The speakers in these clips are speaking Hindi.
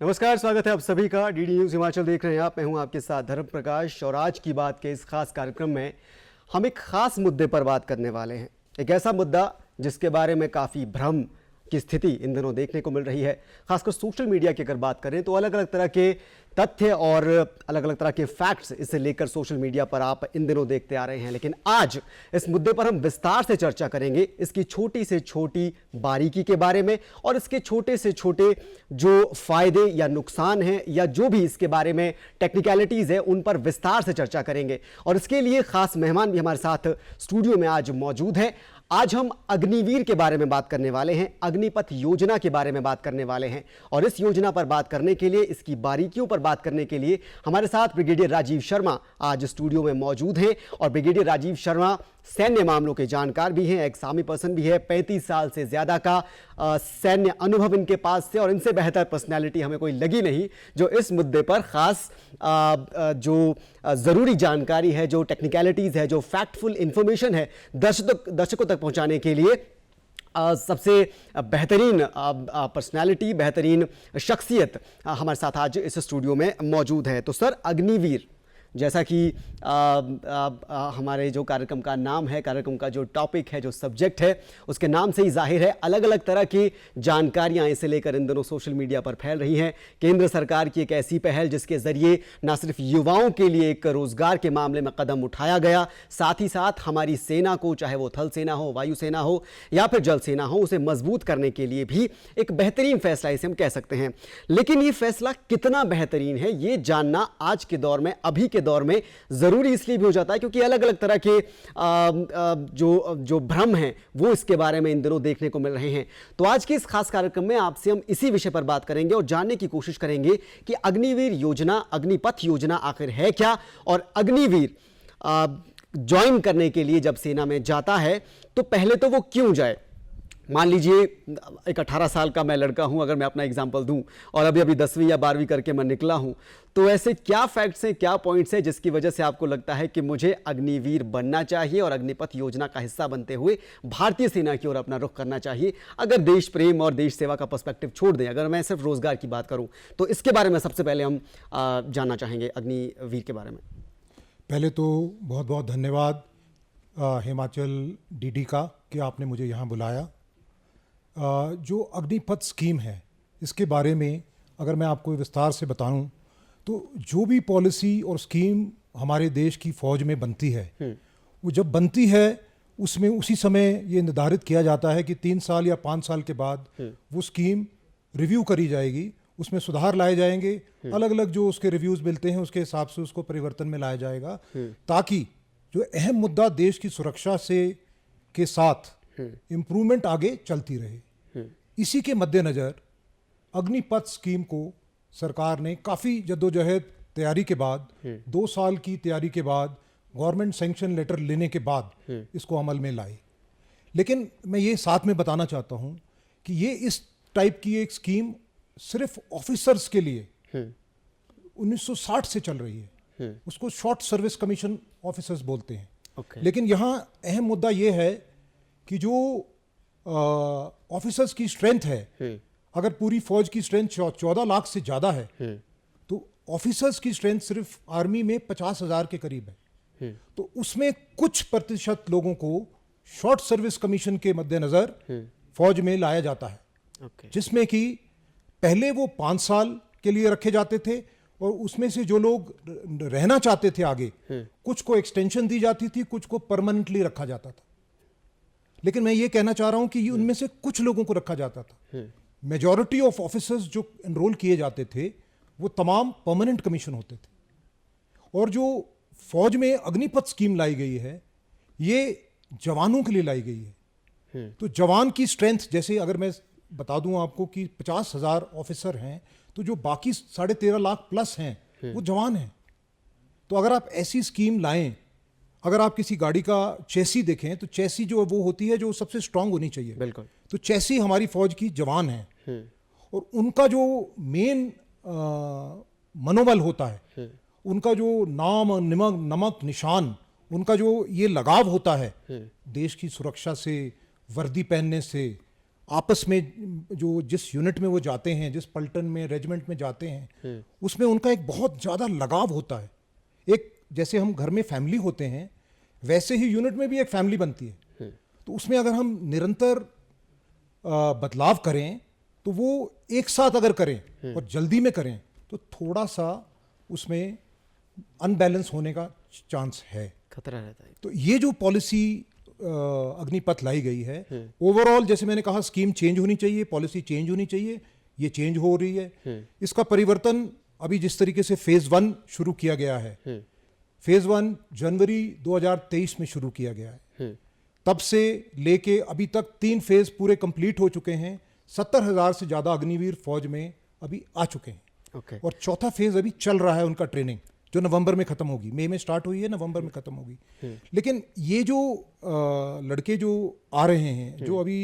नमस्कार, स्वागत है आप सभी का। डीडी न्यूज़ हिमाचल देख रहे हैं आप। मैं हूं आपके साथ धर्म प्रकाश और आज की बात के इस खास कार्यक्रम में हम एक खास मुद्दे पर बात करने वाले हैं। एक ऐसा मुद्दा जिसके बारे में काफ़ी भ्रम की स्थिति इन दिनों देखने को मिल रही है। खासकर सोशल मीडिया की अगर बात करें तो अलग अलग तरह के तथ्य और अलग अलग तरह के फैक्ट्स इसे लेकर सोशल मीडिया पर आप इन दिनों देखते आ रहे हैं। लेकिन आज इस मुद्दे पर हम विस्तार से चर्चा करेंगे, इसकी छोटी से छोटी बारीकी के बारे में और इसके छोटे से छोटे जो फायदे या नुकसान हैं या जो भी इसके बारे में टेक्निकलिटीज़ है उन पर विस्तार से चर्चा करेंगे। और इसके लिए खास मेहमान भी हमारे साथ स्टूडियो में आज मौजूद हैं। आज हम अग्निवीर के बारे में बात करने वाले हैं, अग्निपथ योजना के बारे में बात करने वाले हैं। और इस योजना पर बात करने के लिए, इसकी बारीकियों पर बात करने के लिए हमारे साथ ब्रिगेडियर राजीव शर्मा आज स्टूडियो में मौजूद हैं। और ब्रिगेडियर राजीव शर्मा सैन्य मामलों के जानकार भी हैं, एक आर्मी पर्सन भी है। 35 साल से ज़्यादा का सैन्य अनुभव इनके पास से, और इनसे बेहतर पर्सनैलिटी हमें कोई लगी नहीं जो इस मुद्दे पर खास जो ज़रूरी जानकारी है, जो टेक्निकलिटीज़ है, जो फैक्टफुल इंफॉर्मेशन है दर्शकों तक पहुंचाने के लिए सबसे बेहतरीन पर्सनैलिटी, बेहतरीन शख्सियत हमारे साथ आज इस स्टूडियो में मौजूद है। तो सर, अग्निवीर जैसा कि हमारे जो कार्यक्रम का नाम है, कार्यक्रम का जो टॉपिक है, जो सब्जेक्ट है, उसके नाम से ही जाहिर है अलग अलग तरह की जानकारियां इसे लेकर इन दिनों सोशल मीडिया पर फैल रही हैं। केंद्र सरकार की एक ऐसी पहल जिसके ज़रिए न सिर्फ युवाओं के लिए एक रोज़गार के मामले में कदम उठाया गया, साथ ही साथ हमारी सेना को, चाहे वो थल सेना हो, वायुसेना हो या फिर जल सेना हो, उसे मजबूत करने के लिए भी एक बेहतरीन फैसला इसे हम कह सकते हैं। लेकिन ये फैसला कितना बेहतरीन है ये जानना आज के दौर में, अभी के दौर में जरूरी इसलिए भी हो जाता है क्योंकि अलग अलग तरह के जो भ्रम हैं वो इसके बारे में इन दिनों देखने को मिल रहे हैं। तो आज के इस खास कार्यक्रम में आपसे हम इसी विषय पर बात करेंगे और जानने की कोशिश करेंगे कि अग्निवीर योजना, अग्निपथ योजना आखिर है क्या, और अग्निवीर ज्वाइन करने के लिए जब सेना में जाता है तो पहले तो वो क्यों जाए। मान लीजिए एक 18 साल का मैं लड़का हूं, अगर मैं अपना एग्जांपल दूं, और अभी 10वीं या 12वीं करके मैं निकला हूं, तो ऐसे क्या फैक्ट्स हैं, क्या पॉइंट्स हैं जिसकी वजह से आपको लगता है कि मुझे अग्निवीर बनना चाहिए और अग्निपथ योजना का हिस्सा बनते हुए भारतीय सेना की ओर अपना रुख करना चाहिए। अगर देश प्रेम और देश सेवा का पर्सपेक्टिव छोड़ दें, अगर मैं सिर्फ रोजगार की बात करूं, तो इसके बारे में सबसे पहले हम जानना चाहेंगे अग्निवीर के बारे में। पहले तो बहुत बहुत धन्यवाद हिमाचल डीडी का कि आपने मुझे यहाँ बुलाया। जो अग्निपथ स्कीम है इसके बारे में अगर मैं आपको विस्तार से बताऊं तो जो भी पॉलिसी और स्कीम हमारे देश की फ़ौज में बनती है, वो जब बनती है उसमें उसी समय ये निर्धारित किया जाता है कि 3 साल या 5 साल के बाद वो स्कीम रिव्यू करी जाएगी, उसमें सुधार लाए जाएंगे, अलग अलग जो उसके रिव्यूज़ मिलते हैं उसके हिसाब से उसको परिवर्तन में लाया जाएगा, ताकि जो अहम मुद्दा देश की सुरक्षा से के साथ इम्प्रूवमेंट आगे चलती रहे। इसी के मद्देनज़र अग्निपथ स्कीम को सरकार ने काफ़ी जद्दोजहद तैयारी के बाद, 2 साल की तैयारी के बाद, गवर्नमेंट सैंक्शन लेटर लेने के बाद इसको अमल में लाई। लेकिन मैं ये साथ में बताना चाहता हूँ कि ये इस टाइप की एक स्कीम सिर्फ ऑफिसर्स के लिए 1960 से चल रही है। उसको शॉर्ट सर्विस कमीशन ऑफिसर्स बोलते हैं। लेकिन यहाँ अहम मुद्दा ये है कि जो ऑफिसर्स की स्ट्रेंथ है, अगर पूरी फौज की स्ट्रेंथ 14 लाख से ज़्यादा है, तो ऑफिसर्स की स्ट्रेंथ सिर्फ आर्मी में 50,000 के करीब है। तो उसमें कुछ प्रतिशत लोगों को शॉर्ट सर्विस कमीशन के मद्देनज़र फौज में लाया जाता है, जिसमें कि पहले वो 5 साल के लिए रखे जाते थे और उसमें से जो लोग रहना चाहते थे आगे, कुछ को एक्सटेंशन दी जाती थी, कुछ को परमानेंटली रखा जाता था। लेकिन मैं ये कहना चाह रहा हूं कि उनमें से कुछ लोगों को रखा जाता था। मेजॉरिटी ऑफ ऑफिसर्स जो एनरोल किए जाते थे वो तमाम परमानेंट कमीशन होते थे। और जो फौज में अग्निपथ स्कीम लाई गई है ये जवानों के लिए लाई गई है। तो जवान की स्ट्रेंथ, जैसे अगर मैं बता दूं आपको कि 50,000 ऑफिसर हैं, तो जो बाकी 13.5 लाख प्लस हैं वो जवान हैं। तो अगर आप ऐसी स्कीम लाएं, अगर आप किसी गाड़ी का चेसी देखें तो चेसी जो वो होती है जो सबसे स्ट्रांग होनी चाहिए, बिल्कुल, तो चेसी हमारी फौज की जवान है और उनका जो मेन मनोबल होता है, उनका जो नाम नमक निशान, उनका जो ये लगाव होता है देश की सुरक्षा से, वर्दी पहनने से, आपस में जो जिस यूनिट में वो जाते हैं, जिस पलटन में, रेजिमेंट में जाते हैं, उसमें उनका एक बहुत ज़्यादा लगाव होता है। एक जैसे हम घर में फैमिली होते हैं, वैसे ही यूनिट में भी एक फैमिली बनती है। तो उसमें अगर हम निरंतर बदलाव करें तो वो एक साथ अगर करें और जल्दी में करें तो थोड़ा सा उसमें अनबैलेंस होने का चांस है, खतरा रहता है। तो ये जो पॉलिसी अग्निपथ लाई गई है, ओवरऑल जैसे मैंने कहा स्कीम चेंज होनी चाहिए, पॉलिसी चेंज होनी चाहिए, ये चेंज हो रही है। इसका परिवर्तन अभी जिस तरीके से फेज 1 शुरू किया गया है, फेज 1 जनवरी 2023 में शुरू किया गया है, तब से लेके अभी तक 3 फेज पूरे कंप्लीट हो चुके हैं। 70,000 से ज़्यादा अग्निवीर फौज में अभी आ चुके हैं। और चौथा फेज अभी चल रहा है उनका ट्रेनिंग, जो नवंबर में खत्म होगी। मई में स्टार्ट हुई है, नवंबर में खत्म होगी। लेकिन ये जो लड़के जो आ रहे हैं, जो अभी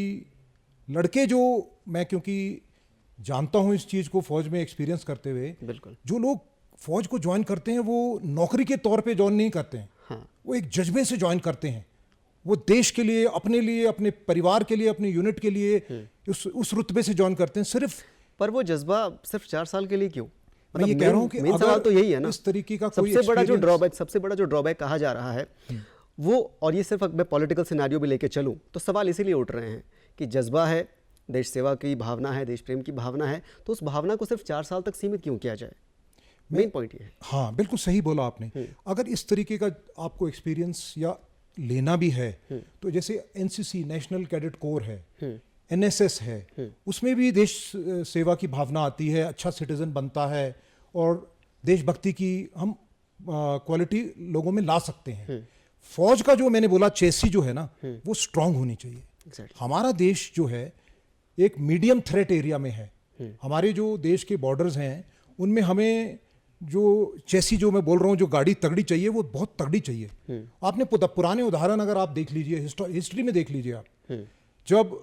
लड़के जो मैं क्योंकि जानता हूं इस चीज को फौज में एक्सपीरियंस करते हुए, बिल्कुल, जो लोग फौज को ज्वाइन करते हैं वो नौकरी के तौर पे ज्वाइन नहीं करते हैं। हाँ। वो एक जज्बे से ज्वाइन करते हैं। वो देश के लिए, अपने परिवार के लिए, अपने यूनिट के लिए उस रुतबे से ज्वाइन करते हैं सिर्फ। पर वो जज्बा सिर्फ 4 साल के लिए क्यों? मैं ये कह रहा हूं कि मेन सवाल तो यही है ना, इस तरीके का कोई सबसे बड़ा जो ड्रॉबैक कहा जा रहा है वो, और ये सिर्फ मैं पॉलिटिकल सिनेरियो भी लेके चलूं तो सवाल इसीलिए उठ रहे हैं कि जज्बा है, देश सेवा की भावना है, देश प्रेम की भावना है, तो उस भावना को सिर्फ 4 साल तक सीमित क्यों किया जाए? मेन पॉइंट ये है। हाँ, बिल्कुल सही बोला आपने। अगर इस तरीके का आपको एक्सपीरियंस या लेना भी है तो जैसे एनसीसी, नेशनल कैडेट कोर है, एनएसएस है, उसमें भी देश सेवा की भावना आती है, अच्छा सिटीजन बनता है और देशभक्ति की हम क्वालिटी लोगों में ला सकते हैं। फौज का जो मैंने बोला चेसी जो है ना, वो स्ट्रांग होनी चाहिए। Exactly. हमारा देश जो है एक मीडियम थ्रेट एरिया में है। हमारे जो देश के बॉर्डर्स हैं उनमें हमें जो चेसी जो मैं बोल रहा हूँ, जो गाड़ी तगड़ी चाहिए, वो बहुत तगड़ी चाहिए। आपने पुराने उदाहरण अगर आप देख लीजिए, हिस्ट्री में देख लीजिए आप, जब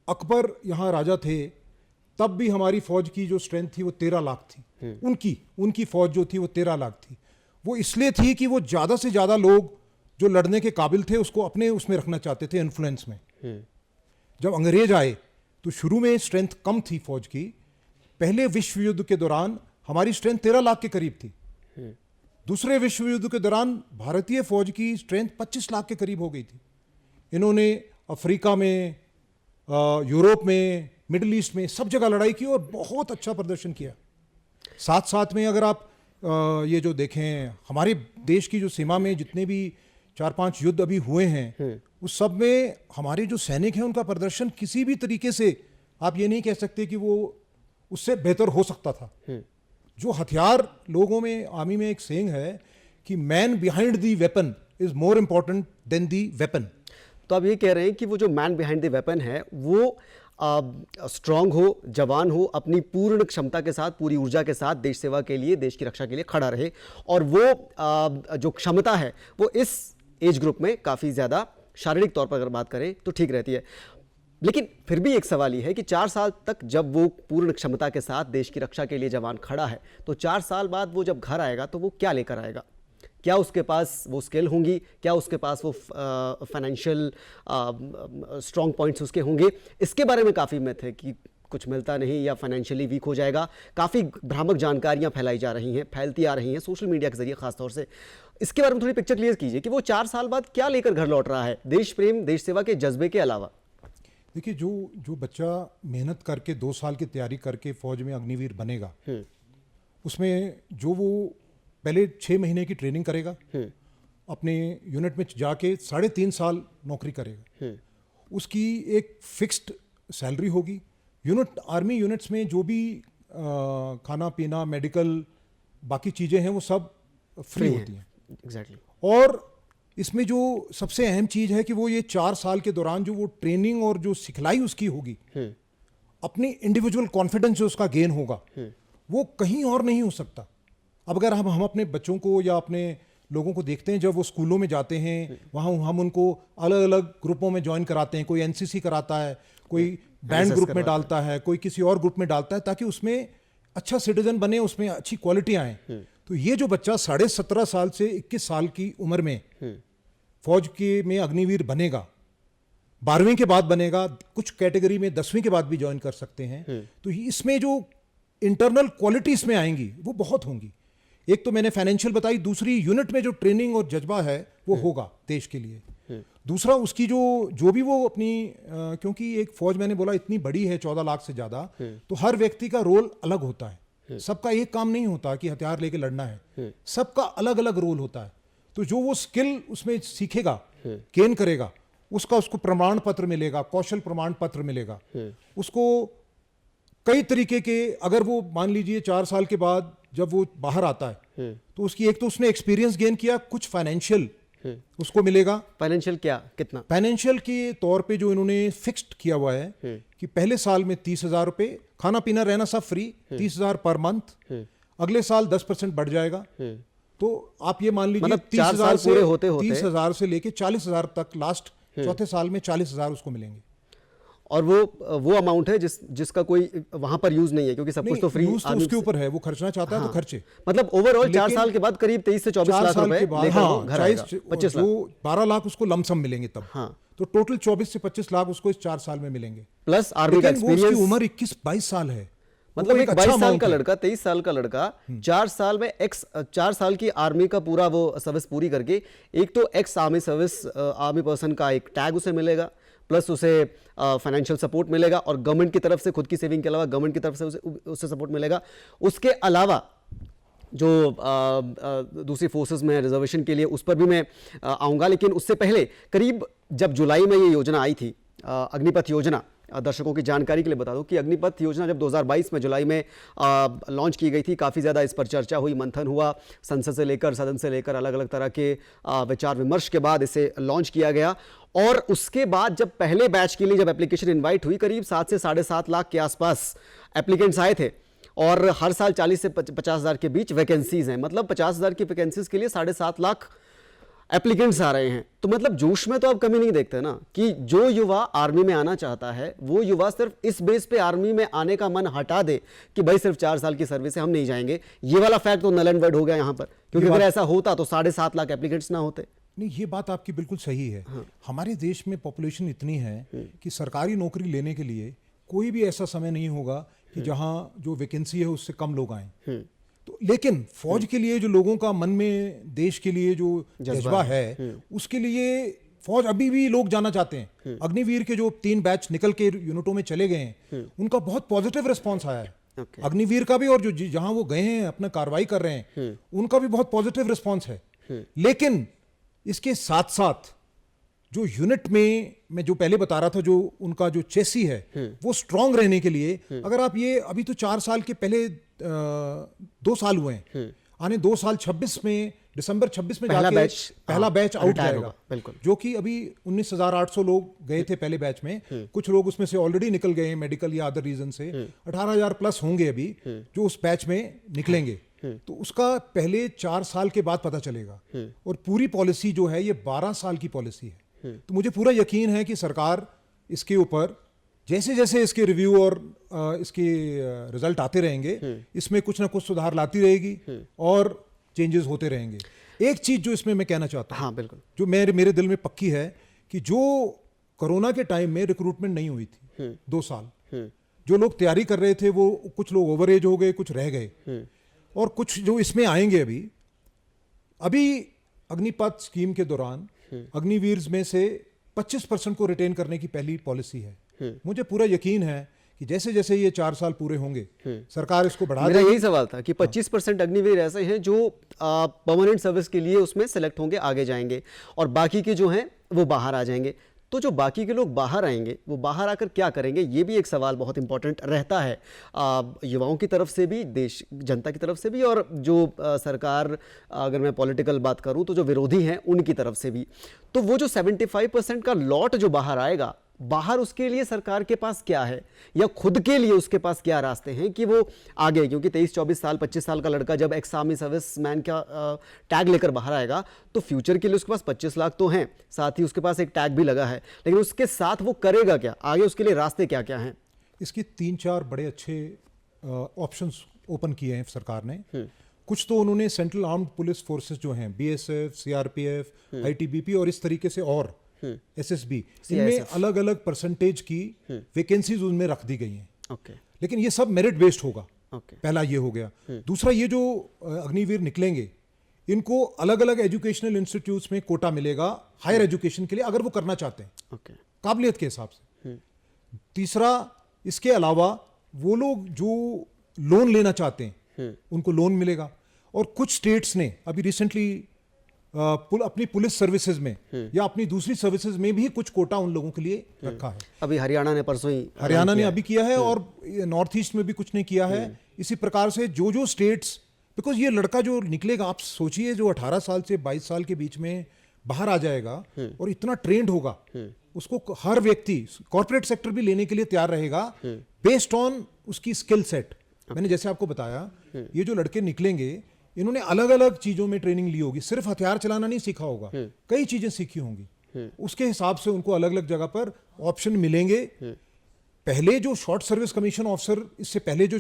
अकबर यहाँ राजा थे तब भी हमारी फौज की जो स्ट्रेंथ थी वो 13 लाख थी। उनकी फौज जो थी वो 13 लाख थी। वो इसलिए थी कि वो ज़्यादा से ज़्यादा लोग जो लड़ने के काबिल थे उसको अपने उसमें रखना चाहते थे, इन्फ्लुएंस में। जब अंग्रेज आए तो शुरू में स्ट्रेंथ कम थी फौज की। पहले विश्व युद्ध के दौरान हमारी स्ट्रेंथ 13 लाख के करीब थी। दूसरे विश्व युद्ध के दौरान भारतीय फौज की स्ट्रेंथ 25 लाख के करीब हो गई थी। इन्होंने अफ्रीका में, यूरोप में, मिडिल ईस्ट में सब जगह लड़ाई की और बहुत अच्छा प्रदर्शन किया। साथ साथ में अगर आप ये जो देखें, हमारे देश की जो सीमा में जितने भी 4-5 युद्ध अभी हुए हैं, उस सब में हमारे जो सैनिक हैं उनका प्रदर्शन किसी भी तरीके से आप ये नहीं कह सकते कि वो उससे बेहतर हो सकता था। जो हथियार लोगों में, आर्मी में एक सेइंग है कि man behind the weapon is more important than the weapon. तो आप ये कह रहे हैं कि वो जो मैन बिहाइंड द वेपन है वो स्ट्रांग हो, जवान हो, अपनी पूर्ण क्षमता के साथ, पूरी ऊर्जा के साथ देश सेवा के लिए, देश की रक्षा के लिए खड़ा रहे, और वो जो क्षमता है वो इस एज ग्रुप में काफ़ी ज़्यादा शारीरिक तौर पर अगर बात करें तो ठीक रहती है। लेकिन फिर भी एक सवाल ये है कि 4 साल तक जब वो पूर्ण क्षमता के साथ देश की रक्षा के लिए जवान खड़ा है, तो 4 साल बाद वो जब घर आएगा तो वो क्या लेकर आएगा? क्या उसके पास वो स्किल होंगी? क्या उसके पास वो फाइनेंशियल स्ट्रॉन्ग पॉइंट्स उसके होंगे? इसके बारे में काफ़ी मिथ है कि कुछ मिलता नहीं या फाइनेंशियली वीक हो जाएगा। काफ़ी भ्रामक जानकारियां फैलाई जा रही हैं, फैलती आ रही हैं सोशल मीडिया के जरिए खासतौर से। इसके बारे में थोड़ी पिक्चर क्लियर कीजिए कि वो 4 साल बाद क्या लेकर घर लौट रहा है, देश प्रेम, देश सेवा के जज्बे के अलावा। देखिए, जो बच्चा मेहनत करके 2 साल की तैयारी करके फौज में अग्निवीर बनेगा, उसमें जो वो पहले 6 महीने की ट्रेनिंग करेगा, अपने यूनिट में जाके 3.5 साल नौकरी करेगा, उसकी एक फिक्स्ड सैलरी होगी। आर्मी यूनिट्स में जो भी खाना पीना, मेडिकल, बाकी चीज़ें हैं वो सब फ्री होती हैं। एग्जैक्टली। और इसमें जो सबसे अहम चीज़ है कि वो ये 4 साल के दौरान जो वो ट्रेनिंग और जो सिखलाई उसकी होगी, अपनी इंडिविजुअल कॉन्फिडेंस जो उसका गेन होगा, वो कहीं और नहीं हो सकता। अब अगर हम अपने बच्चों को या अपने लोगों को देखते हैं, जब वो स्कूलों में जाते हैं, वहाँ हम उनको अलग अलग ग्रुपों में ज्वाइन कराते हैं। कोई एनसीसी कराता है, कोई बैंड ग्रुप में डालता है, कोई किसी और ग्रुप में डालता है, ताकि उसमें अच्छा सिटीजन बने, उसमें अच्छी क्वालिटी आए। तो ये जो बच्चा 17.5 साल से 21 साल की उम्र में फौज के में अग्निवीर बनेगा, 12वीं के बाद बनेगा, कुछ कैटेगरी में 10वीं के बाद भी ज्वाइन कर सकते हैं। तो इसमें जो इंटरनल क्वालिटीज में आएंगी वो बहुत होंगी। एक तो मैंने फाइनेंशियल बताई, दूसरी यूनिट में जो ट्रेनिंग और जज्बा है वो होगा देश के लिए। दूसरा उसकी जो भी वो अपनी क्योंकि एक फौज मैंने बोला इतनी बड़ी है 14 लाख से ज्यादा, तो हर व्यक्ति का रोल अलग होता है। सबका एक काम नहीं होता कि हथियार लेके लड़ना है, सबका अलग अलग रोल होता है। तो जो वो स्किल उसमें सीखेगा, गेन करेगा, उसको प्रमाण पत्र मिलेगा, कौशल प्रमाण पत्र मिलेगा उसको। कई तरीके के, अगर वो मान लीजिए 4 साल के बाद जब वो बाहर आता है तो उसकी एक तो उसने एक्सपीरियंस गेन किया, कुछ फाइनेंशियल उसको मिलेगा। फाइनेंशियल क्या, कितना? फाइनेंशियल के तौर पे जो इन्होंने फिक्स्ड किया हुआ है कि पहले साल में 30,000 रुपए, खाना पीना रहना सब फ्री, 30,000 पर मंथ। अगले साल 10% बढ़ जाएगा। तो आप ये मान लीजिए मतलब 4 साल पूरे होते होते 30,000 से लेके 40,000 तक, लास्ट चौथे साल में 40,000 उसको मिलेंगे। और वो अमाउंट है जिसका कोई वहां पर यूज नहीं है, क्योंकि सब कुछ तो फ्री, यूज तो उसके ऊपर है, वो खर्चना चाहता है तो खर्चे। मतलब ओवरऑल 4 साल के बाद करीब 23 से 24 लाख रुपए लेकर वो घर आएगा। 25 लाख, 12 लाख उसको लमसम मिलेंगे तब। हाँ। तो टोटल 24 से 25 लाख उसको इस 4 साल में मिलेंगे, प्लस आर्मी का एक्सपीरियंस। उसकी उम्र 21-22 साल है। मतलब एक 22 साल का लड़का, 23 साल का लड़का 4 साल में 4 साल की आर्मी का पूरा वो सर्विस पूरी करके, एक तो ex army service army person का एक टैग उसे मिलेगा, प्लस उसे फाइनेंशियल सपोर्ट मिलेगा, और गवर्नमेंट की तरफ से, खुद की सेविंग के अलावा गवर्नमेंट की तरफ से उसे सपोर्ट मिलेगा। उसके अलावा जो दूसरी फोर्सेस में रिजर्वेशन के लिए, उस पर भी मैं आऊँगा, लेकिन उससे पहले करीब जब जुलाई में ये योजना आई थी, अग्निपथ योजना, दर्शकों की जानकारी के लिए बता दूं कि अग्निपथ योजना जब 2022 में जुलाई में लॉन्च की गई थी, काफ़ी ज़्यादा इस पर चर्चा हुई, मंथन हुआ, संसद से लेकर, सदन से लेकर, अलग अलग तरह के विचार विमर्श के बाद इसे लॉन्च किया गया। और उसके बाद जब पहले बैच के लिए जब एप्लीकेशन इन्वाइट हुई, करीब 7 से 7.5 लाख के आसपास एप्लीकेंट्स आए थे, और हर साल 40 से 50,000 के बीच वैकेंसीज हैं। मतलब 50,000 की वैकेंसीज के लिए 7.5 लाख एप्लीकेंट्स आ रहे हैं। तो मतलब जोश में तो आप कमी नहीं देखते ना, कि जो युवा आर्मी में आना चाहता है, वो युवा सिर्फ इस बेस पे आर्मी में आने का मन हटा दे कि भाई सिर्फ 4 साल की सर्विस है, हम नहीं जाएंगे। ये वाला फैक्ट तो नल एंड वर्ड हो गया यहाँ पर, क्योंकि अगर ऐसा होता तो 7.5 लाख एप्लीकेंट्स ना होते। नहीं, ये बात आपकी बिल्कुल सही है। हाँ। हमारे देश में पॉपुलेशन इतनी है कि सरकारी नौकरी लेने के लिए कोई भी ऐसा समय नहीं होगा कि जहां जो वैकेंसी है उससे कम लोग आए। तो लेकिन फौज के लिए जो लोगों का मन में देश के लिए जो जज्बा है, उसके लिए फौज अभी भी लोग जाना चाहते हैं। अग्निवीर के जो 3 बैच निकल के यूनिटों में चले गए हैं, उनका बहुत पॉजिटिव रिस्पॉन्स आया है। अग्निवीर का भी, और जो जहां वो गए हैं अपना कार्रवाई कर रहे हैं, उनका भी बहुत पॉजिटिव रिस्पॉन्स है। लेकिन इसके साथ साथ जो यूनिट में मैं जो पहले बता रहा था, जो उनका जो चेसी है वो स्ट्रांग रहने के लिए, अगर आप ये अभी तो 4 साल के पहले 2 साल हुए हैं, आने 2 साल 26 में, दिसंबर 26 में जाके पहला बैच आउट जाएगा, जो कि अभी 19,800 लोग गए थे पहले बैच में। कुछ लोग उसमें से ऑलरेडी निकल गए हैं मेडिकल या अदर रीजन से। 18,000 प्लस होंगे अभी जो उस बैच में निकलेंगे। तो उसका पहले 4 साल के बाद पता चलेगा। और पूरी पॉलिसी जो है ये 12 साल की पॉलिसी है। तो मुझे पूरा यकीन है कि सरकार इसके ऊपर जैसे जैसे इसके रिव्यू और इसके रिजल्ट आते रहेंगे, इसमें कुछ ना कुछ सुधार लाती रहेगी और चेंजेस होते रहेंगे। एक चीज जो इसमें मैं कहना चाहता हूँ, हाँ बिल्कुल, जो मेरे दिल में पक्की है, कि जो कोरोना के टाइम में रिक्रूटमेंट नहीं हुई थी 2 साल, जो लोग तैयारी कर रहे थे वो कुछ लोग ओवर एज हो गए, कुछ रह गए, और कुछ जो इसमें आएंगे अभी अग्निपथ स्कीम के दौरान अग्निवीर्स में से 25% को रिटेन करने की पहली पॉलिसी है। मुझे पूरा यकीन है कि जैसे जैसे ये 4 साल पूरे होंगे सरकार इसको बढ़ा देगी। मेरा यही सवाल था कि 25% अग्निवीर ऐसे हैं जो परमानेंट सर्विस के लिए उसमें सेलेक्ट होंगे, आगे जाएंगे, और बाकी के जो हैं वो बाहर आ जाएंगे। तो जो बाकी के लोग बाहर आएंगे, वो बाहर आकर क्या करेंगे, ये भी एक सवाल बहुत इंपॉर्टेंट रहता है युवाओं की तरफ से भी, देश जनता की तरफ से भी, और जो सरकार, अगर मैं पॉलिटिकल बात करूं तो जो विरोधी हैं उनकी तरफ से भी। तो वो जो 75% का लॉट जो बाहर आएगा, बाहर उसके लिए सरकार के पास क्या है, या खुद के लिए उसके पास क्या रास्ते हैं कि वो आगे, क्योंकि 23-24 साल 25 साल का लड़का जब एक्स आर्मी सर्विस मैन का टैग लेकर बाहर आएगा, तो फ्यूचर के लिए उसके पास 25 लाख तो हैं, साथ ही उसके पास एक टैग भी लगा है, लेकिन उसके साथ वो करेगा क्या, आगे उसके लिए रास्ते क्या क्या हैं? इसके 3-4 बड़े अच्छे ऑप्शंस ओपन किए हैं सरकार ने। कुछ तो उन्होंने सेंट्रल आर्म्ड पुलिस फोर्सेस जो हैं, BSF, CRPF, ITBP और इस तरीके से और एसएसबी, इनमें अलग अलग परसेंटेज की वैकेंसीज उनमें रख दी गई हैं। ओके लेकिन ये सब मेरिट बेस्ड होगा। ओके पहला ये हो गया। दूसरा, ये जो अग्निवीर निकलेंगे इनको अलग अलग एजुकेशनल इंस्टीट्यूट्स में कोटा मिलेगा हायर एजुकेशन के लिए, अगर वो करना चाहते हैं ओके काबिलियत के हिसाब से। तीसरा, इसके अलावा वो लोग जो लोन लेना चाहते हैं उनको लोन मिलेगा। और कुछ स्टेट्स ने अभी रिसेंटली अपनी पुलिस सर्विसेज में या अपनी दूसरी सर्विसेज में भी कुछ कोटा उन लोगों के लिए रखा है। अभी हरियाणा ने परसों ही हरियाणा ने अभी किया है और नॉर्थ ईस्ट में भी कुछ ने किया है। इसी प्रकार से जो जो स्टेट्स, बिकॉज ये लड़का जो निकलेगा, आप सोचिए, जो 18 साल से 22 साल के बीच में बाहर आ जाएगा और इतना ट्रेंड होगा, उसको हर व्यक्ति कॉर्पोरेट सेक्टर भी लेने के लिए तैयार रहेगा बेस्ड ऑन उसकी स्किल सेट। मैंने जैसे आपको बताया, ये जो लड़के निकलेंगे इन्होंने अलग अलग चीजों में ट्रेनिंग ली होगी, सिर्फ हथियार चलाना नहीं सीखा होगा, कई चीजें सीखी होंगी। उसके हिसाब से उनको अलग अलग जगह पर ऑप्शन मिलेंगे। पहले जो शॉर्ट सर्विस कमीशन ऑफिसर इससे पहले जो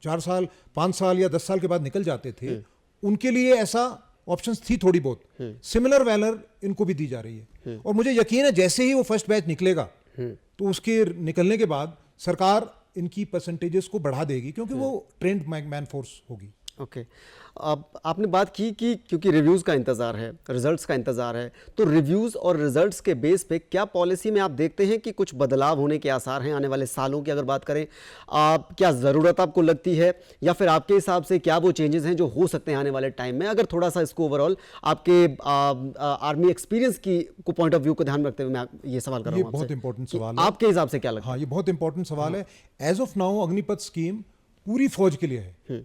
4 साल 5 साल या 10 साल के बाद निकल जाते थे, उनके लिए ऐसा ऑप्शंस थी थोड़ी बहुत। सिमिलर वैलर इनको भी दी जा रही है। और मुझे यकीन है जैसे ही वो फर्स्ट बैच निकलेगा तो उसके निकलने के बाद सरकार इनकी परसेंटेजेस को बढ़ा देगी, क्योंकि वो ट्रेंड मैन फोर्स होगी। ओके अब आपने बात की कि क्योंकि रिव्यूज़ का इंतज़ार है, रिजल्ट्स का इंतज़ार है, तो रिव्यूज़ और रिजल्ट्स के बेस पे क्या पॉलिसी में आप देखते हैं कि कुछ बदलाव होने के आसार हैं आने वाले सालों की? अगर बात करें, क्या ज़रूरत आपको लगती है, या फिर आपके हिसाब से क्या वो चेंजेस हैं जो हो सकते हैं आने वाले टाइम में? अगर थोड़ा सा इसको ओवरऑल आपके आर्मी एक्सपीरियंस की को पॉइंट ऑफ व्यू को ध्यान में रखते हुए मैं ये सवाल कर रहा हूँ ये बहुत इंपॉर्टेंट सवाल है। आपके हिसाब से क्या लगता है? हाँ, ये बहुत इंपॉर्टेंट सवाल है। As of now Agnipath scheme पूरी फौज के लिए है।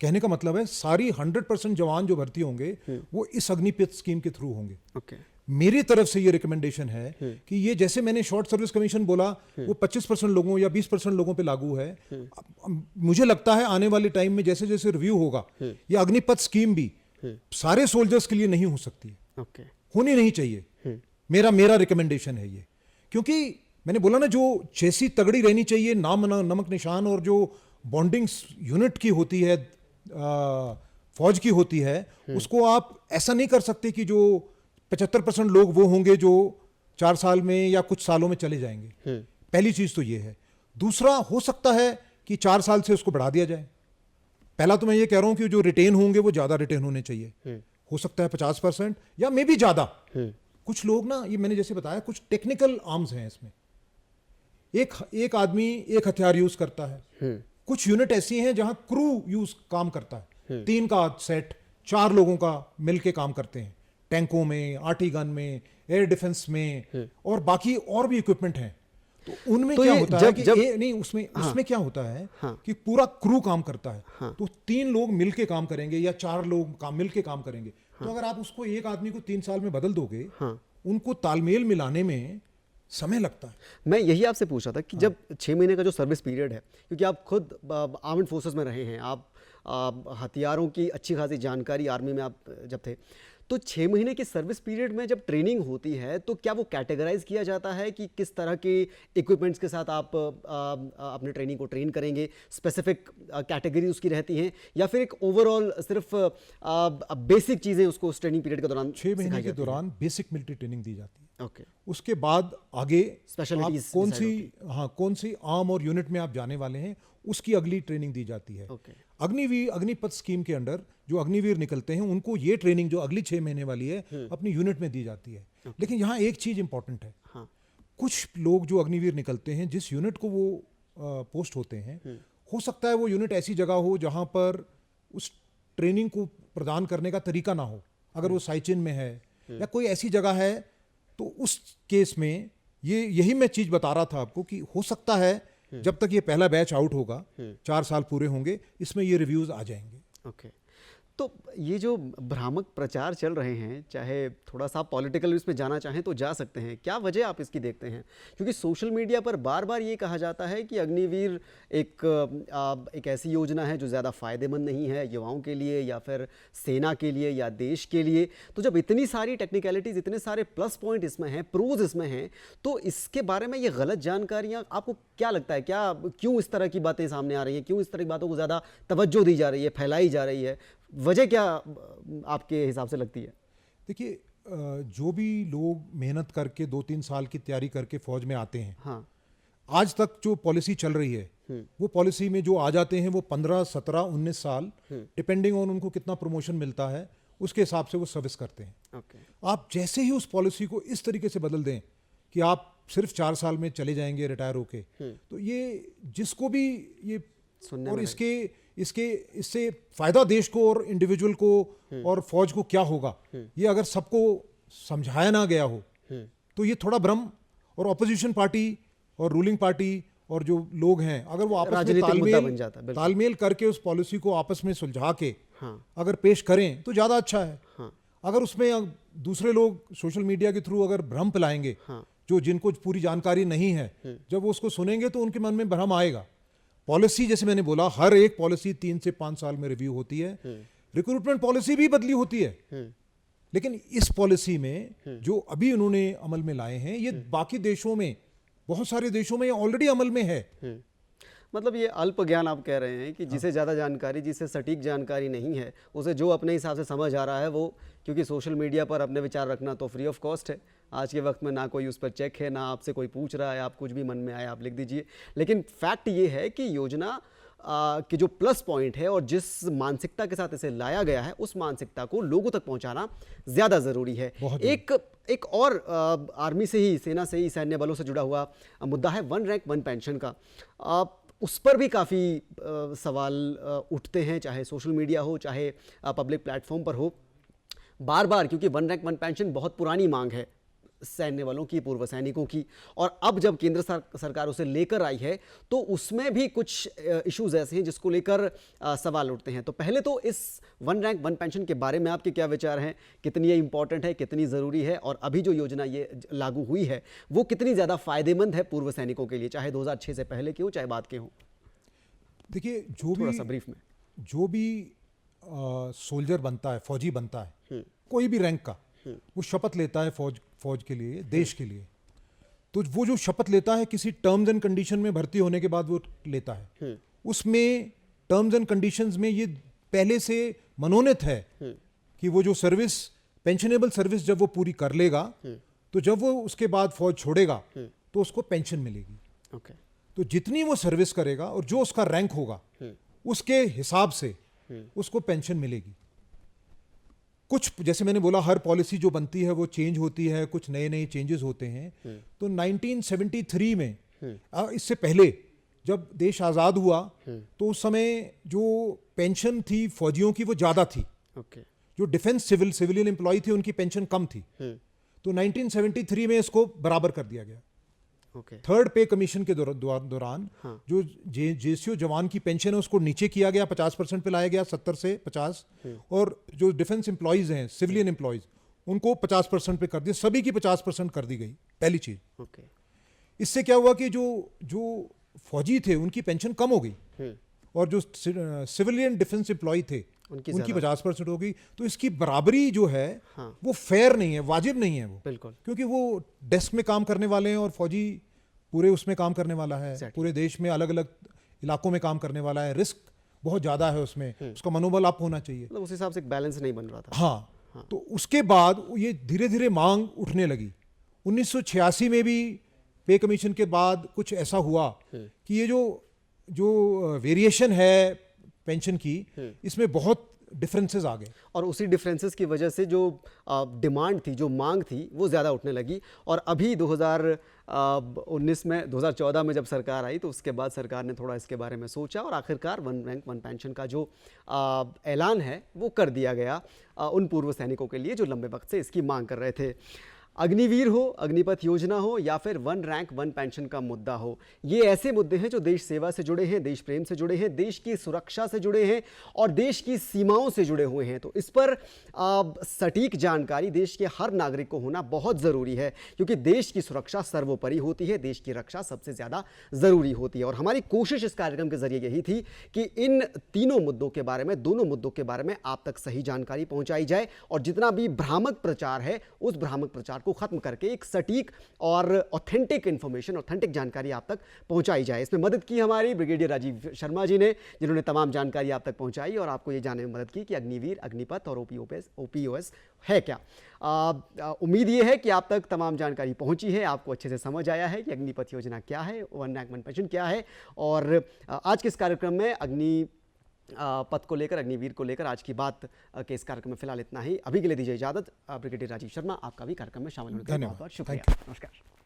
कहने का मतलब है सारी 100% जवान जो भर्ती होंगे वो इस अग्निपथ स्कीम के थ्रू होंगे। ओके मेरी तरफ से ये रिकमेंडेशन है कि ये, जैसे मैंने शॉर्ट सर्विस कमीशन बोला, वो 25% लोगों या 20% लोगों पे लागू है। मुझे लगता है आने वाले टाइम में जैसे जैसे रिव्यू होगा, ये अग्निपथ स्कीम भी सारे सोल्जर्स के लिए नहीं हो सकती है, ओके होनी नहीं चाहिए। मेरा रिकमेंडेशन है ये, क्योंकि मैंने बोला ना, जो चेसी तगड़ी रहनी चाहिए, नाम नमक निशान, और जो बॉन्डिंग यूनिट की होती है, फौज की होती है, उसको आप ऐसा नहीं कर सकते कि जो 75% लोग वो होंगे जो 4 साल में या कुछ सालों में चले जाएंगे। पहली चीज तो ये है। दूसरा, हो सकता है कि 4 साल से उसको बढ़ा दिया जाए। पहला तो मैं ये कह रहा हूं कि जो रिटेन होंगे वो ज्यादा रिटेन होने चाहिए। हो सकता है 50% या मे भी ज्यादा। कुछ लोग ना, ये मैंने जैसे बताया, कुछ टेक्निकल आर्म्स हैं इसमें। एक आदमी एक हथियार यूज करता है। कुछ यूनिट ऐसी हैं जहां क्रू यूज काम करता है, 3 का सेट 4 लोगों का मिलके काम करते हैं, टैंकों में, आर्टी गन में, एयर डिफेंस में, और बाकी और भी इक्विपमेंट हैं। तो उनमें क्या होता है कि नहीं, उसमें क्या होता है कि पूरा क्रू काम करता है। तो 3 लोग मिलके काम करेंगे या 4 लोग मिलके काम करेंगे। तो अगर आप उसको एक आदमी को 3 साल में बदल दोगे, उनको तालमेल मिलाने में समय लगता है। मैं यही आपसे पूछ रहा था कि जब 6 महीने का जो सर्विस पीरियड है, क्योंकि आप खुद आर्म्ड फोर्सेस में रहे हैं, आप हथियारों की अच्छी खासी जानकारी आर्मी में आप जब थे, तो 6 महीने के सर्विस पीरियड में जब ट्रेनिंग होती है तो क्या वो कैटेगराइज किया जाता है कि किस तरह के इक्विपमेंट्स के साथ आप अपने ट्रेनिंग को ट्रेन करेंगे? स्पेसिफिक कैटेगरी उसकी रहती हैं, या फिर एक ओवरऑल सिर्फ बेसिक चीज़ें उसको उस ट्रेनिंग पीरियड के दौरान 6 महीने के दौरान बेसिक मिलिट्री ट्रेनिंग दी जाती है। ओके उसके बाद आगे स्पेशलिटीज कौन सी आर्म और यूनिट में आप जाने वाले हैं, उसकी अगली ट्रेनिंग दी जाती है। अग्निपथ स्कीम के अंडर जो अग्निवीर निकलते हैं उनको ये ट्रेनिंग जो अगली 6 महीने वाली है अपनी यूनिट में दी जाती है। लेकिन यहाँ एक चीज इंपॉर्टेंट है। कुछ लोग जो अग्निवीर निकलते हैं, जिस यूनिट को वो पोस्ट होते हैं, हो सकता है वो यूनिट ऐसी जगह हो जहां पर उस ट्रेनिंग को प्रदान करने का तरीका ना हो। अगर वो साइचिन में है या कोई ऐसी जगह है, तो उस केस में यही मैं चीज बता रहा था आपको कि हो सकता है जब तक ये पहला बैच आउट होगा, 4 साल पूरे होंगे, इसमें ये रिव्यूज आ जाएंगे। ओके तो ये जो भ्रामक प्रचार चल रहे हैं, चाहे थोड़ा सा पॉलिटिकल इसमें जाना चाहें तो जा सकते हैं, क्या वजह आप इसकी देखते हैं? क्योंकि सोशल मीडिया पर बार बार ये कहा जाता है कि अग्निवीर एक ऐसी योजना है जो ज़्यादा फ़ायदेमंद नहीं है युवाओं के लिए या फिर सेना के लिए या देश के लिए। तो जब इतनी सारी टेक्निकलिटीज़, इतने सारे प्लस पॉइंट इसमें हैं, प्रोज इसमें हैं, तो इसके बारे में ये गलत जानकारियाँ, आपको क्या लगता है, क्यों इस तरह की बातें सामने आ रही हैं? क्यों इस तरह की बातों को ज़्यादा तवज्जो दी जा रही है, फैलाई जा रही है? वजह क्या आपके हिसाब से लगती है? देखिए, जो भी लोग मेहनत करके 2-3 साल की तैयारी करके फौज में आते हैं, हाँ, आज तक जो पॉलिसी चल रही है वो पॉलिसी में जो आ जाते हैं वो 15, 17, 19 साल डिपेंडिंग ऑन उनको कितना प्रमोशन मिलता है उसके हिसाब से वो सर्विस करते हैं। ओके, आप जैसे ही उस पॉलिसी को इस तरीके से बदल दें कि आप सिर्फ 4 साल में चले जाएंगे रिटायर होके, तो ये जिसको भी ये सुनने और में इससे फायदा देश को और इंडिविजुअल को और फौज को क्या होगा, ये अगर सबको समझाया ना गया हो तो ये थोड़ा भ्रम, और ऑपोजिशन पार्टी और रूलिंग पार्टी और जो लोग हैं अगर वो आपस में राजनीतिक मुद्दा बन जाता है, बिल्कुल। तालमेल करके उस पॉलिसी को आपस में सुलझा के हाँ, अगर पेश करें तो ज़्यादा अच्छा है। हाँ, अगर उसमें दूसरे लोग सोशल मीडिया के थ्रू अगर भ्रम फैलाएंगे, हाँ, जो जिनको पूरी जानकारी नहीं है, जब वो उसको सुनेंगे तो उनके मन में भ्रम आएगा। पॉलिसी जैसे मैंने बोला, हर एक पॉलिसी 3 से 5 साल में रिव्यू होती है, रिक्रूटमेंट पॉलिसी भी बदली होती है, लेकिन इस पॉलिसी में जो अभी उन्होंने अमल में लाए हैं ये बाकी देशों में, बहुत सारे देशों में ऑलरेडी अमल में है। मतलब ये अल्प ज्ञान आप कह रहे हैं कि जिसे ज़्यादा जानकारी, जिसे सटीक जानकारी नहीं है, उसे जो अपने हिसाब से समझ आ रहा है वो, क्योंकि सोशल मीडिया पर अपने विचार रखना तो फ्री ऑफ कॉस्ट है आज के वक्त में, ना कोई उस पर चेक है, ना आपसे कोई पूछ रहा है, आप कुछ भी मन में आए आप लिख दीजिए। लेकिन फैक्ट ये है कि योजना कि जो प्लस पॉइंट है और जिस मानसिकता के साथ इसे लाया गया है उस मानसिकता को लोगों तक पहुंचाना ज़्यादा ज़रूरी है। एक और आर्मी से ही, सेना से ही, सैन्य बलों से जुड़ा हुआ मुद्दा है वन रैंक वन पेंशन का। उस पर भी काफ़ी सवाल उठते हैं, चाहे सोशल मीडिया हो, चाहे पब्लिक प्लेटफॉर्म पर हो, बार बार, क्योंकि वन रैंक वन पेंशन बहुत पुरानी मांग है सैन्य बलों की, पूर्व सैनिकों की, और अब जब केंद्र सरकार उसे लेकर आई है तो उसमें भी कुछ इश्यूज ऐसे हैं जिसको लेकर सवाल उठते हैं। तो पहले तो इस वन रैंक वन पेंशन के बारे में आपके क्या विचार हैं, कितनी ये इंपॉर्टेंट है, कितनी ज़रूरी है, और अभी जो योजना ये लागू हुई है वो कितनी ज़्यादा फायदेमंद है पूर्व सैनिकों के लिए, चाहे 2006 से पहले के हो चाहे बाद के हो? देखिए, थोड़ा सा ब्रीफ में। जो भी सोल्जर बनता है, फौजी बनता है, कोई भी रैंक का, वो शपथ लेता है फौज के लिए, देश के लिए, तो वो जो शपथ लेता है किसी टर्म्स एंड कंडीशन में भर्ती होने के बाद वो लेता है, उसमें टर्म्स एंड कंडीशंस में ये पहले से मनोनीत है कि वो जो सर्विस, पेंशनेबल सर्विस जब वो पूरी कर लेगा तो जब वो उसके बाद फौज छोड़ेगा तो उसको पेंशन मिलेगी। ओके, तो जितनी वो सर्विस करेगा और जो उसका रैंक होगा उसके हिसाब से उसको पेंशन मिलेगी। कुछ, जैसे मैंने बोला, हर पॉलिसी जो बनती है वो चेंज होती है, कुछ नए नए चेंजेस होते हैं। तो 1973 में, इससे पहले जब देश आज़ाद हुआ तो उस समय जो पेंशन थी फौजियों की वो ज़्यादा थी। ओके, जो डिफेंस सिविलियन एम्प्लॉय थे उनकी पेंशन कम थी। तो 1973 में इसको बराबर कर दिया गया। ओके, थर्ड पे कमीशन के दौरान जो जेसीओ जवान की पेंशन है उसको नीचे किया गया, 50% पे लाया गया, 70 से 50, और जो डिफेंस एम्प्लॉयज हैं, सिविलियन एम्प्लॉयज, उनको 50% पे कर दिया, सभी की 50% कर दी गई, पहली चीज। ओके, इससे क्या हुआ कि जो फौजी थे उनकी पेंशन कम हो गई और जो सिविलियन डिफेंस एम्प्लॉय थे उनकी 50% हो गई। तो इसकी बराबरी जो है वो फेयर नहीं है, वाजिब नहीं है वो, बिल्कुल, क्योंकि वो डेस्क में काम करने वाले हैं और फौजी पूरे उसमें काम करने वाला है, पूरे देश में अलग अलग इलाकों में काम करने वाला है, रिस्क बहुत ज़्यादा है उसमें, उसका मनोबल अप होना चाहिए। मतलब उस हिसाब से एक बैलेंस नहीं बन रहा था। हाँ, तो उसके बाद ये धीरे धीरे मांग उठने लगी। 1986 में भी पे कमीशन के बाद कुछ ऐसा हुआ कि ये जो वेरिएशन है पेंशन की, इसमें बहुत डिफरेंसेस आ गए, और उसी डिफरेंसेस की वजह से जो डिमांड थी, जो मांग थी, वो ज़्यादा उठने लगी। और अभी 2014 में जब सरकार आई तो उसके बाद सरकार ने थोड़ा इसके बारे में सोचा और आखिरकार वन रैंक वन पेंशन का जो ऐलान है वो कर दिया गया उन पूर्व सैनिकों के लिए जो लंबे वक्त से इसकी मांग कर रहे थे। अग्निवीर हो, अग्निपथ योजना हो, या फिर वन रैंक वन पेंशन का मुद्दा हो, ये ऐसे मुद्दे हैं जो देश सेवा से जुड़े हैं, देश प्रेम से जुड़े हैं, देश की सुरक्षा से जुड़े हैं और देश की सीमाओं से जुड़े हुए हैं। तो इस पर सटीक जानकारी देश के हर नागरिक को होना बहुत ज़रूरी है, क्योंकि देश की सुरक्षा सर्वोपरि होती है, देश की रक्षा सबसे ज़्यादा ज़रूरी होती है। और हमारी कोशिश इस कार्यक्रम के जरिए यही थी कि इन तीनों मुद्दों के बारे में, दोनों मुद्दों के बारे में आप तक सही जानकारी पहुँचाई जाए और जितना भी भ्रामक प्रचार है उस भ्रामक प्रचार को खत्म करके एक सटीक और ऑथेंटिक इन्फॉर्मेशन, ऑथेंटिक जानकारी आप तक पहुंचाई जाए। इसमें मदद की हमारी ब्रिगेडियर राजीव शर्मा जी ने, जिन्होंने तमाम जानकारी आप तक पहुंचाई और आपको ये जानने में मदद की कि अग्निवीर, अग्निपथ और ओपीओएस है क्या। उम्मीद ये है कि आप तक तमाम जानकारी पहुंची है, आपको अच्छे से समझ आया है कि अग्निपथ योजना क्या है, वन रैंक वन पेंशन क्या है। और आज के इस कार्यक्रम में पथ को लेकर, अग्निवीर को लेकर आज की बात के इस कार्यक्रम में फिलहाल इतना ही। अभी के लिए दीजिए इजाजत। ब्रिगेडियर राजीव शर्मा, आपका भी कार्यक्रम में शामिल होने के लिए बहुत बहुत शुक्रिया। नमस्कार।